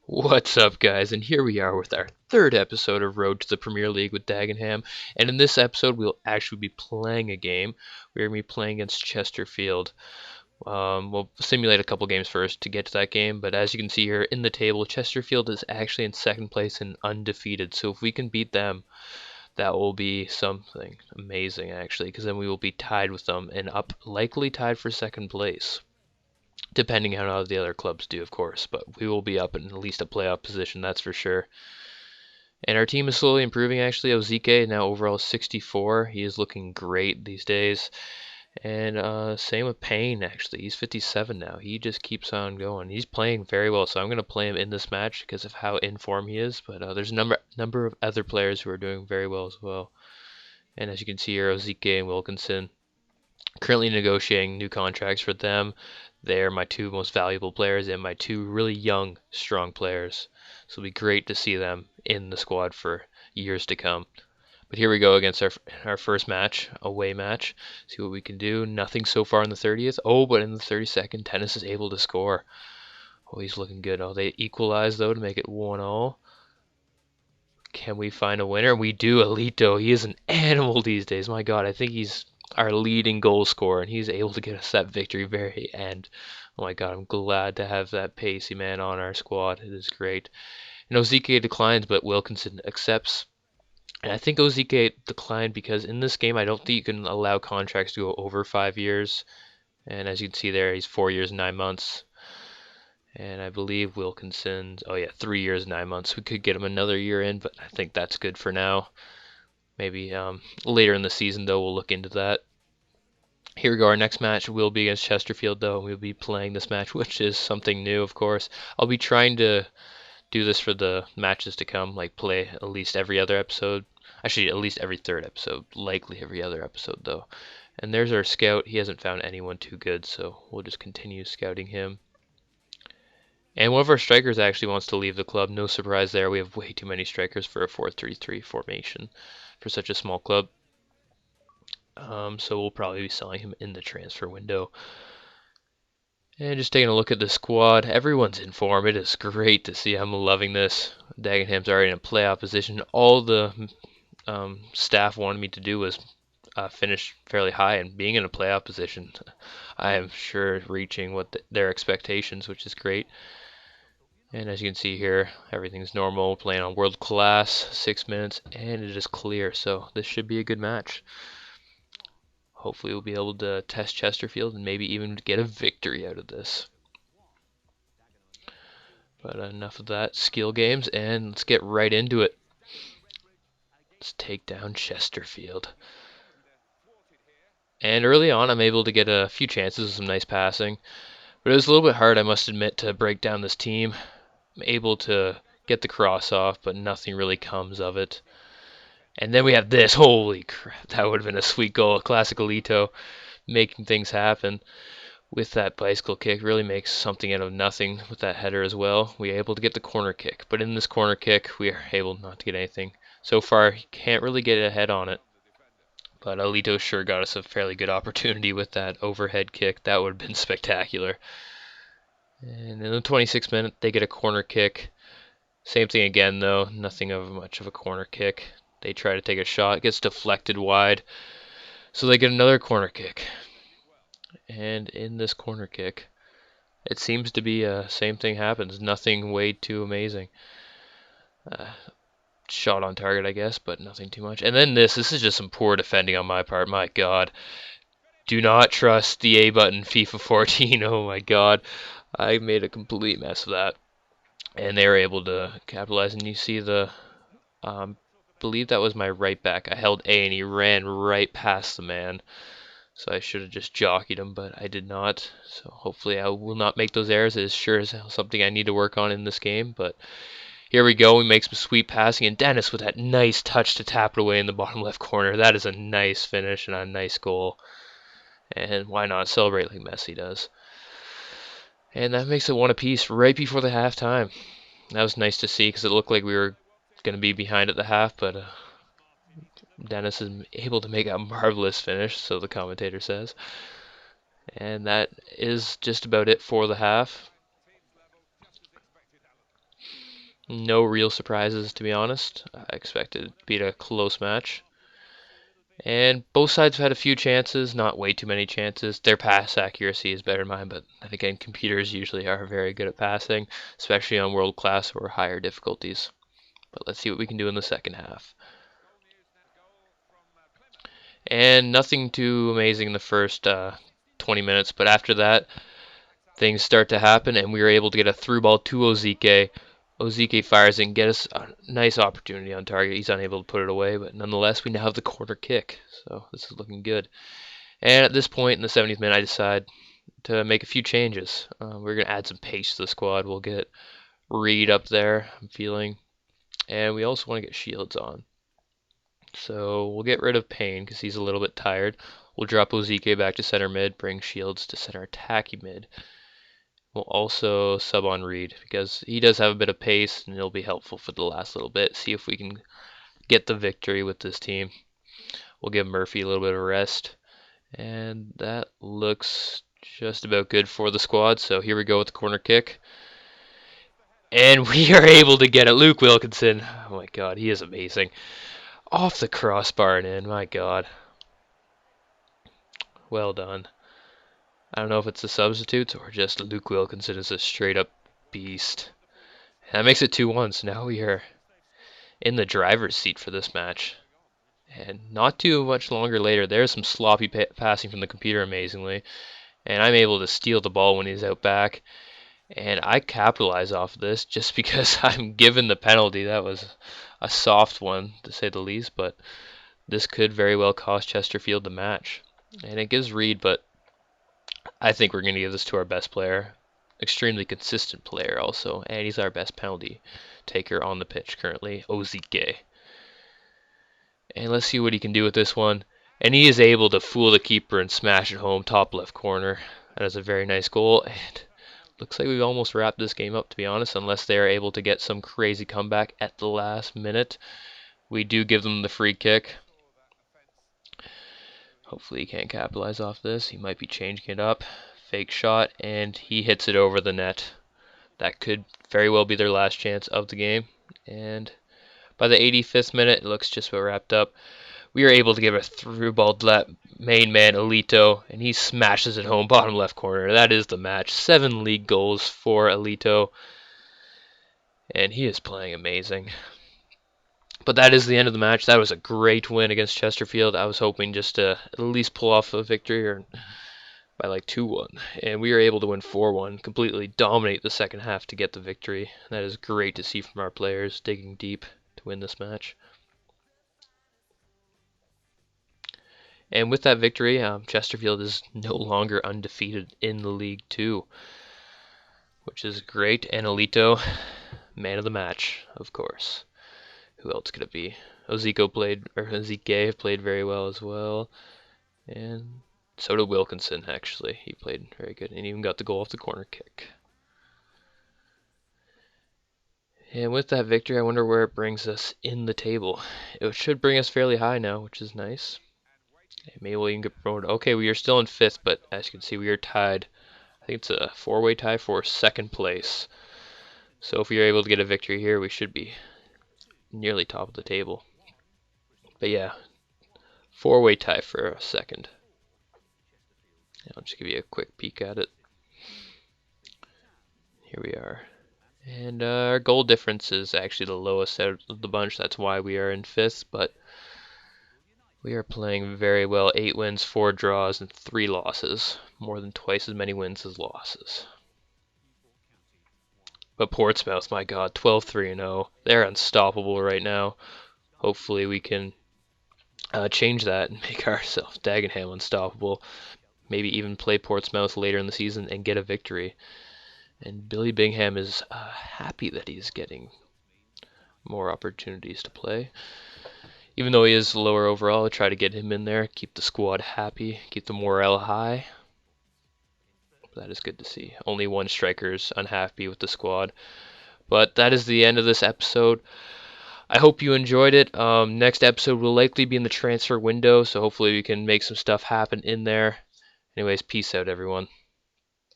What's up, guys? And here we are with our third episode of Road to the Premier League with Dagenham. And in this episode, we'll actually be playing a game. We're going to be playing against Chesterfield. We'll simulate a couple games first to get to that game. But as you can see here in the table, Chesterfield is actually in second place and undefeated. So if we can beat them, that will be something amazing, actually, because then we will be tied with them and likely tied for second place depending on how the other clubs do, of course. But we will be up in at least a playoff position, that's for sure. And our team is slowly improving, actually. Ozike now overall 64. He is looking great these days. And same with Payne, actually. He's 57 now. He just keeps on going. He's playing very well, so I'm going to play him in this match because of how in form he is. But there's a number of other players who are doing very well as well. And as you can see here, Ozike and Wilkinson currently negotiating new contracts for them. They're my two most valuable players and my two really young, strong players. So it'll be great to see them in the squad for years to come. But here we go against our first match, away match. See what we can do. Nothing so far in the 30th. Oh, but in the 32nd, Tennis is able to score. Oh, he's looking good. Oh, they equalize, though, to make it 1-all. Can we find a winner? We do. Alito, he is an animal these days. My God, I think he's our leading goal scorer, and he's able to get us that victory very end. Oh my God, I'm glad to have that pacey man on our squad. It is great. And Ozike declines, but Wilkinson accepts. And I think Ozike declined because in this game, I don't think you can allow contracts to go over 5 years. And as you can see there, he's 4 years, 9 months. And I believe Wilkinson's, oh yeah, 3 years, 9 months. We could get him another year in, but I think that's good for now. Maybe later in the season, though, we'll look into that. Here we go. Our next match will be against Chesterfield, though. We'll be playing this match, which is something new, of course. I'll be trying to do this for the matches to come, like play at least every other episode. Actually, at least every third episode. Likely every other episode, though. And there's our scout. He hasn't found anyone too good, so we'll just continue scouting him. And one of our strikers actually wants to leave the club. No surprise there. We have way too many strikers for a 4-3-3 formation for such a small club. So we'll probably be selling him in the transfer window. And just taking a look at the squad, everyone's in form. It is great to see. I'm loving this. Dagenham's already in a playoff position. All the staff wanted me to do was finish fairly high, and being in a playoff position, I am sure reaching their expectations, which is great. And as you can see here, everything's normal. Playing on world class, 6 minutes, and it is clear. So this should be a good match. Hopefully we'll be able to test Chesterfield and maybe even get a victory out of this. But enough of that skill games, and let's get right into it. Let's take down Chesterfield. And early on, I'm able to get a few chances with some nice passing. But it was a little bit hard, I must admit, to break down this team. I'm able to get the cross off, but nothing really comes of it. And then we have this. Holy crap, that would have been a sweet goal. A classic Alito making things happen with that bicycle kick. Really makes something out of nothing with that header as well. We are able to get the corner kick. But in this corner kick, we are able not to get anything. So far, he can't really get ahead on it. But Alito sure got us a fairly good opportunity with that overhead kick. That would have been spectacular. And in the 26th minute, they get a corner kick. Same thing again, though. Nothing of much of a corner kick. They try to take a shot. It gets deflected wide. So they get another corner kick. And in this corner kick, it seems to be same thing happens. Nothing way too amazing. Shot on target, I guess, but nothing too much. And then this is just some poor defending on my part. My God. Do not trust the A button FIFA 14. Oh my God. I made a complete mess of that. And they were able to capitalize. And you see believe that was my right back. I held A and he ran right past the man. So I should have just jockeyed him, but I did not. So hopefully I will not make those errors. It is sure as hell something I need to work on in this game, but here we go. We make some sweet passing, and Dennis with that nice touch to tap it away in the bottom left corner. That is a nice finish and a nice goal. And why not celebrate like Messi does? And that makes it one apiece right before the halftime. That was nice to see because it looked like we were going to be behind at the half, but Dennis is able to make a marvelous finish, so the commentator says. And that is just about it for the half. No real surprises, to be honest. I expected it to be a close match. And both sides have had a few chances, not way too many chances. Their pass accuracy is better than mine, but then again, computers usually are very good at passing, especially on world class or higher difficulties. But let's see what we can do in the second half. And nothing too amazing in the first 20 minutes, but after that, things start to happen, and we are able to get a through ball to Ozike. Ozike fires and get us a nice opportunity on target. He's unable to put it away, but nonetheless, we now have the corner kick. So this is looking good. And at this point in the 70th minute, I decide to make a few changes. We're going to add some pace to the squad. We'll get Reed up there, I'm feeling. And we also want to get Shields on. So we'll get rid of Payne because he's a little bit tired. We'll drop Ozike back to center mid, bring Shields to center attacking mid. We'll also sub on Reed because he does have a bit of pace and it'll be helpful for the last little bit. See if we can get the victory with this team. We'll give Murphy a little bit of rest. And that looks just about good for the squad. So here we go with the corner kick. And we are able to get it. Luke Wilkinson. Oh my god, he is amazing. Off the crossbar and in. My god. Well done. I don't know if it's the substitutes or just Luke Wilkinson is a straight up beast. And that makes it 2-1. So now we are in the driver's seat for this match. And not too much longer later, there's some sloppy passing from the computer, amazingly. And I'm able to steal the ball when he's out back. And I capitalize off of this just because I'm given the penalty. That was a soft one, to say the least. But this could very well cost Chesterfield the match. And it gives Reed, but I think we're going to give this to our best player. Extremely consistent player also. And he's our best penalty taker on the pitch currently, Ozike. And let's see what he can do with this one. And he is able to fool the keeper and smash it home, top left corner. That is a very nice goal. And looks like we've almost wrapped this game up, to be honest, unless they are able to get some crazy comeback at the last minute. We do give them the free kick. Hopefully he can't capitalize off this. He might be changing it up. Fake shot, and he hits it over the net. That could very well be their last chance of the game. And by the 85th minute, it looks just about wrapped up. We are able to give a through ball to that main man, Alito, and he smashes it home, bottom left corner. That is the match. 7 league goals for Alito, and he is playing amazing. But that is the end of the match. That was a great win against Chesterfield. I was hoping just to at least pull off a victory or by like 2-1, and we were able to win 4-1, completely dominate the second half to get the victory. That is great to see from our players, digging deep to win this match. And with that victory, Chesterfield is no longer undefeated in the League 2, which is great. And Alito, man of the match, of course. Who else could it be? Ozike played very well as well. And so did Wilkinson, actually. He played very good and even got the goal off the corner kick. And with that victory, I wonder where it brings us in the table. It should bring us fairly high now, which is nice. Maybe we'll even get promoted. Okay, we are still in 5th, but as you can see, we are tied. I think it's a 4-way tie for 2nd place. So if we are able to get a victory here, we should be nearly top of the table. But yeah, 4-way tie for a 2nd. I'll just give you a quick peek at it. Here we are. And our goal difference is actually the lowest out of the bunch. That's why we are in 5th, but we are playing very well. 8 wins, 4 draws, and 3 losses. More than twice as many wins as losses. But Portsmouth, my god, 12-3-0. They're unstoppable right now. Hopefully we can change that and make ourselves Dagenham unstoppable. Maybe even play Portsmouth later in the season and get a victory. And Billy Bingham is happy that he's getting more opportunities to play. Even though he is lower overall, I try to get him in there, keep the squad happy, keep the morale high. That is good to see. Only one striker's unhappy with the squad. But that is the end of this episode. I hope you enjoyed it. Next episode will likely be in the transfer window, so hopefully we can make some stuff happen in there. Anyways, peace out, everyone.